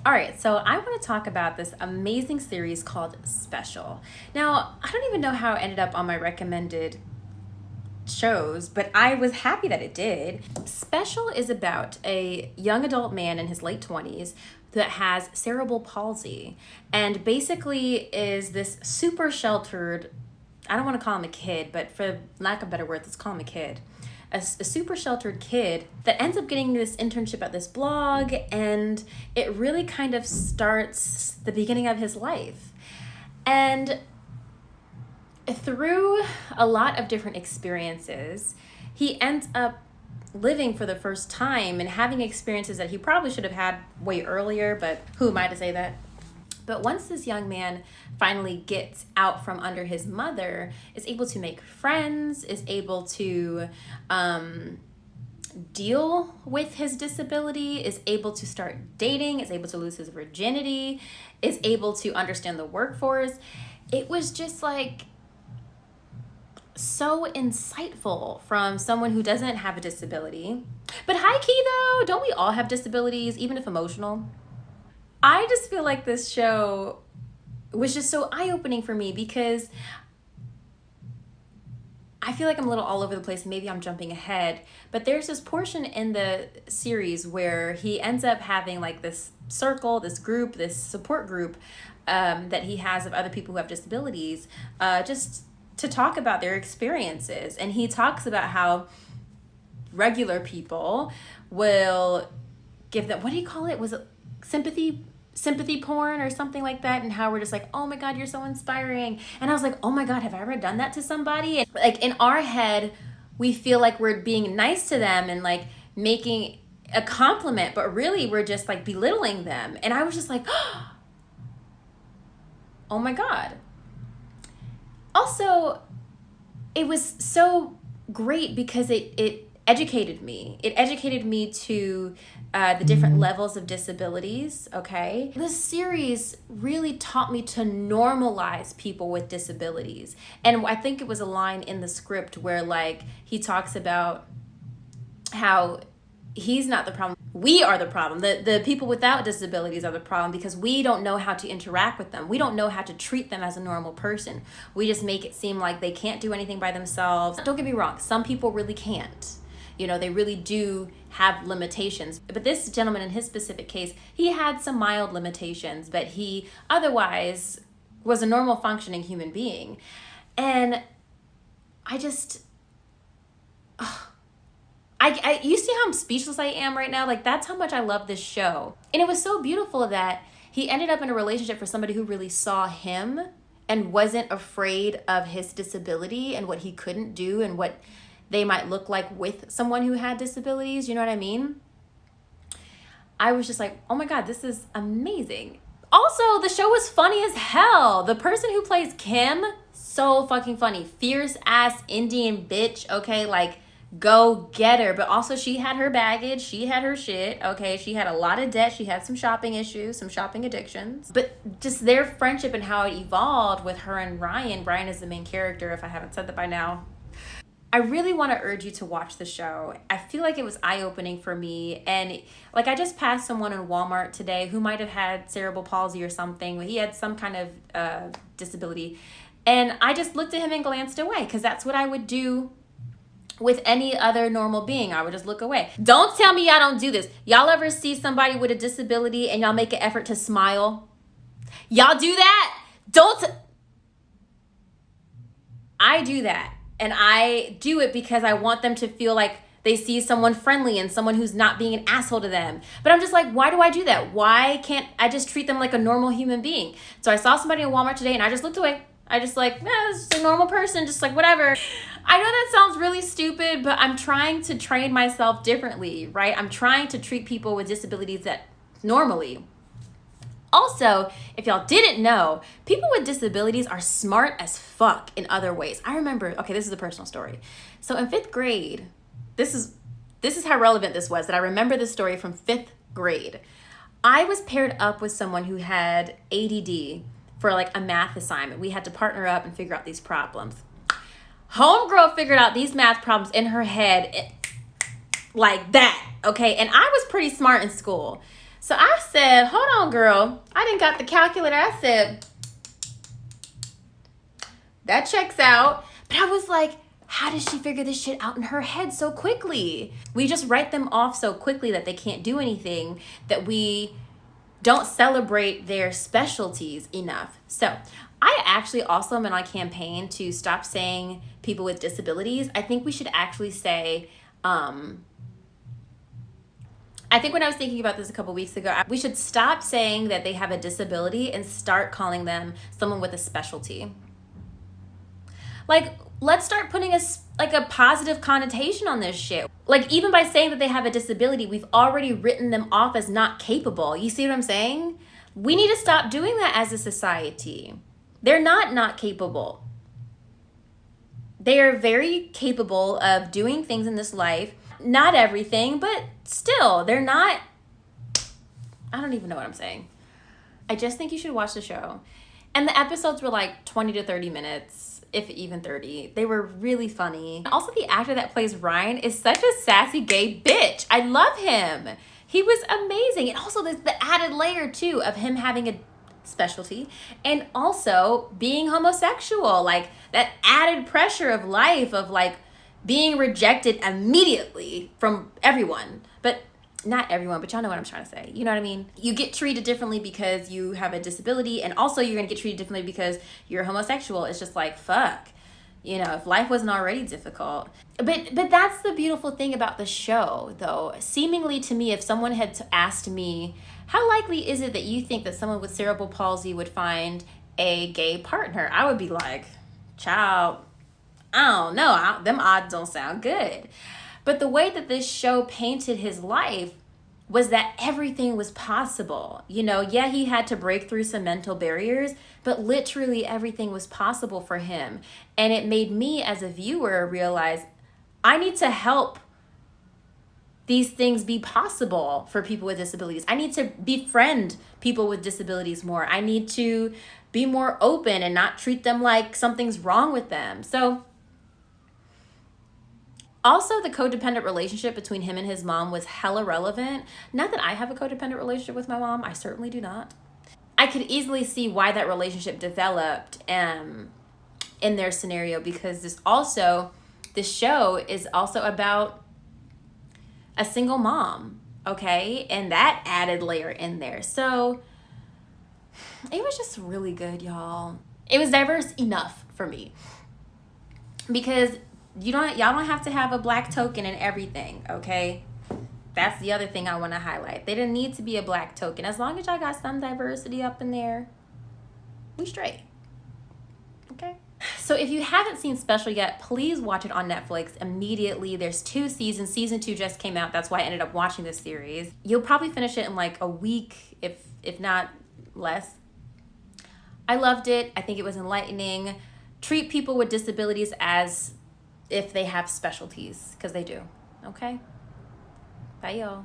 All right, so I want to talk about this amazing series called Special. Now, I don't even know how it ended up on my recommended shows, but I was happy that it did. Special is about a young adult man in his late 20s that has cerebral palsy and basically is this super sheltered, I don't want to call him a kid, but for lack of better words, let's call him a kid. A super sheltered kid that ends up getting this internship at this blog, and it really kind of starts the beginning of his life. And through a lot of different experiences, he ends up living for the first time and having experiences that he probably should have had way earlier, but who am I to say that? But once this young man finally gets out from under his mother, is able to make friends, is able to deal with his disability, is able to start dating, is able to lose his virginity, is able to understand the workforce. It was just like so insightful from someone who doesn't have a disability. But high key though, don't we all have disabilities, even if emotional? I just feel like this show was just so eye-opening for me because I feel like I'm a little all over the place. Maybe I'm jumping ahead, but there's this portion in the series where he ends up having like this circle, this group, this support group that he has of other people who have disabilities, just to talk about their experiences. And he talks about how regular people will give them, what do you call it? Was it sympathy porn or something like that, and how we're just like, oh my god, you're so inspiring. And I was like, oh my god, have I ever done that to somebody? And like in our head we feel like we're being nice to them and like making a compliment, but really we're just like belittling them. And I was just like, oh my god. Also, it was so great because it educated me. It educated me to the different levels of disabilities, okay? This series really taught me to normalize people with disabilities. And I think it was a line in the script where like he talks about how he's not the problem. We are the problem. The people without disabilities are the problem because we don't know how to interact with them. We don't know how to treat them as a normal person. We just make it seem like they can't do anything by themselves. Don't get me wrong, some people really can't. You know, they really do have limitations. But this gentleman in his specific case, he had some mild limitations, but he otherwise was a normal functioning human being. And I just, you see how speechless I am right now? Like, that's how much I love this show. And it was so beautiful that he ended up in a relationship for somebody who really saw him and wasn't afraid of his disability and what he couldn't do and what they might look like with someone who had disabilities. You know what I mean? I was just like, oh my god, this is amazing. Also, the show was funny as hell. The person who plays Kim, so fucking funny. Fierce ass Indian bitch, okay? Like, go get her. But also she had her baggage, she had her shit, okay? She had a lot of debt, she had some shopping issues, some shopping addictions. But just their friendship and how it evolved with her and Ryan. Ryan is the main character, if I haven't said that by now. I really want to urge you to watch the show. I feel like it was eye-opening for me. And like I just passed someone in Walmart today who might have had cerebral palsy or something. He had some kind of disability. And I just looked at him and glanced away because that's what I would do with any other normal being. I would just look away. Don't tell me y'all don't do this. Y'all ever see somebody with a disability and y'all make an effort to smile? Y'all do that? I do that. And I do it because I want them to feel like they see someone friendly and someone who's not being an asshole to them. But I'm just like, why do I do that? Why can't I just treat them like a normal human being? So I saw somebody in Walmart today and I just looked away. I just like, it's just a normal person, just like whatever. I know that sounds really stupid, but I'm trying to train myself differently, right? I'm trying to treat people with disabilities that normally. Also, if y'all didn't know, people with disabilities are smart as fuck in other ways. I remember, okay, this is a personal story. So in 5th grade, this is how relevant this was, that I remember this story from 5th grade. I was paired up with someone who had ADD for like a math assignment. We had to partner up and figure out these problems. Homegirl figured out these math problems in her head like that, okay? And I was pretty smart in school. So I said, hold on, Well, girl, I didn't got the calculator. I said, that checks out. But I was like, how does she figure this shit out in her head so quickly? We just write them off so quickly that they can't do anything, that we don't celebrate their specialties enough. So I actually also am on a campaign to stop saying people with disabilities. I think we should actually say, I think when I was thinking about this a couple weeks ago, we should stop saying that they have a disability and start calling them someone with a specialty. Like, let's start putting a positive connotation on this shit. Like, even by saying that they have a disability, we've already written them off as not capable. You see what I'm saying? We need to stop doing that as a society. They're not capable. They are very capable of doing things in this life. Not everything, but still, they're not... I don't even know what I'm saying. I just think you should watch the show. And the episodes were like 20 to 30 minutes, if even 30. They were really funny. Also, the actor that plays Ryan is such a sassy gay bitch. I love him. He was amazing. And also there's the added layer too of him having a specialty and also being homosexual. Like that added pressure of life of like being rejected immediately from everyone. But not everyone, but y'all know what I'm trying to say. You know what I mean? You get treated differently because you have a disability, and also you're gonna get treated differently because you're homosexual. It's just like, fuck. You know, if life wasn't already difficult. But that's the beautiful thing about the show, though. Seemingly to me, if someone had asked me, how likely is it that you think that someone with cerebral palsy would find a gay partner? I would be like, child, I don't know. Them odds don't sound good. But the way that this show painted his life was that everything was possible. You know, yeah, he had to break through some mental barriers, but literally everything was possible for him. And it made me as a viewer realize I need to help these things be possible for people with disabilities. I need to befriend people with disabilities more. I need to be more open and not treat them like something's wrong with them. So also, the codependent relationship between him and his mom was hella relevant. Not that I have a codependent relationship with my mom. I certainly do not. I could easily see why that relationship developed in their scenario, because this show is also about a single mom, okay? And that added layer in there. So it was just really good, y'all. It was diverse enough for me. Because y'all don't have to have a black token in everything, okay? That's the other thing I want to highlight. They didn't need to be a black token. As long as y'all got some diversity up in there, we straight. Okay? So if you haven't seen Special yet, please watch it on Netflix immediately. There's 2 seasons. Season 2 just came out. That's why I ended up watching this series. You'll probably finish it in like a week, if not less. I loved it. I think it was enlightening. Treat people with disabilities as if they have specialties, because they do. Okay? Bye, y'all.